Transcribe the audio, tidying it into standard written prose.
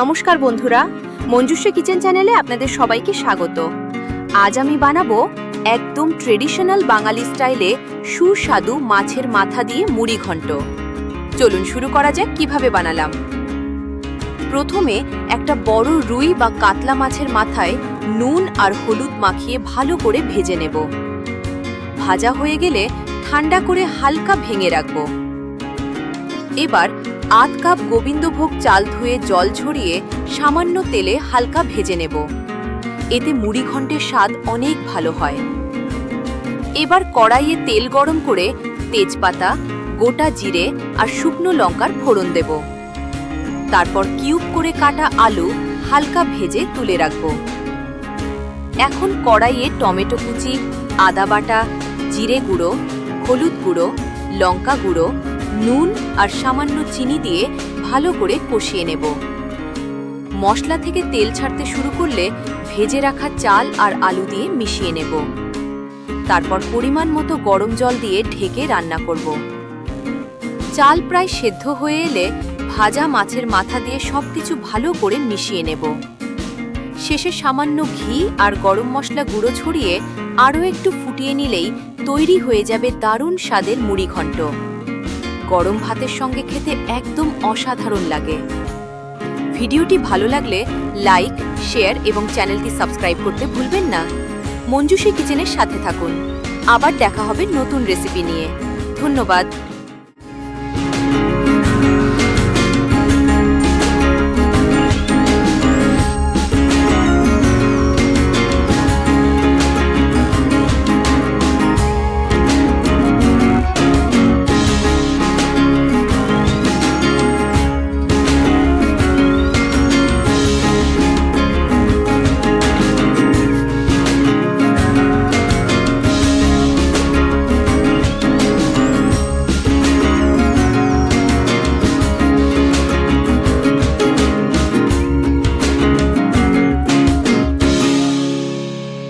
নমস্কার বন্ধুরা, মঞ্জুশ্রী কিচেন চ্যানেলে আপনাদের সবাইকে স্বাগত। আজ আমি বানাবো একদম ট্রেডিশনাল বাঙালি স্টাইলে সুস্বাদু মাছের মাথা দিয়ে মুড়ি ঘন্ট। চলুন শুরু করা যাক কিভাবে বানালাম। প্রথমে একটা বড় রুই বা কাতলা মাছের মাথায় নুন আর হলুদ মাখিয়ে ভালো করে ভেজে নেব। ভাজা হয়ে গেলে ঠান্ডা করে হালকা ভেঙে রাখবো। এবার আধ কাপ গোবিন্দভোগ চাল ধুয়ে জল ঝরিয়ে সামান্য তেলে হালকা ভেজে নেব। এতে মুড়ি ঘন্টের স্বাদ অনেক ভালো হয়। এবার কড়াইয়ে তেল গরম করে তেজপাতা, গোটা জিরে আর শুকনো লঙ্কার ফোড়ন দেব। তারপর কিউব করে কাটা আলু হালকা ভেজে তুলে রাখব। এখন কড়াইয়ে টমেটো কুচি, আদা বাটা, জিরে গুঁড়ো, হলুদ গুঁড়ো, লঙ্কা গুঁড়ো, নুন আর সামান্য চিনি দিয়ে ভালো করে কষিয়ে নেব। মশলা থেকে তেল ছাড়তে শুরু করলে ভেজে রাখা চাল আর আলু দিয়ে মিশিয়ে নেব। তারপর পরিমাণ মতো গরম জল দিয়ে ঢেকে রান্না করব। চাল প্রায় সেদ্ধ হয়ে এলে ভাজা মাছের মাথা দিয়ে সবকিছু ভালো করে মিশিয়ে নেব। শেষে সামান্য ঘি আর গরম মশলা গুঁড়ো ছড়িয়ে আরও একটু ফুটিয়ে নিলেই তৈরি হয়ে যাবে দারুণ স্বাদের মুড়ি ঘন্ট। গরম ভাতের সঙ্গে খেতে একদম অসাধারণ লাগে। ভিডিওটি ভালো লাগলে লাইক, শেয়ার এবং চ্যানেলটি সাবস্ক্রাইব করতে ভুলবেন না। মঞ্জুশ্রী কিচেনের সাথে থাকুন। আবার দেখা হবে নতুন রেসিপি নিয়ে। ধন্যবাদ।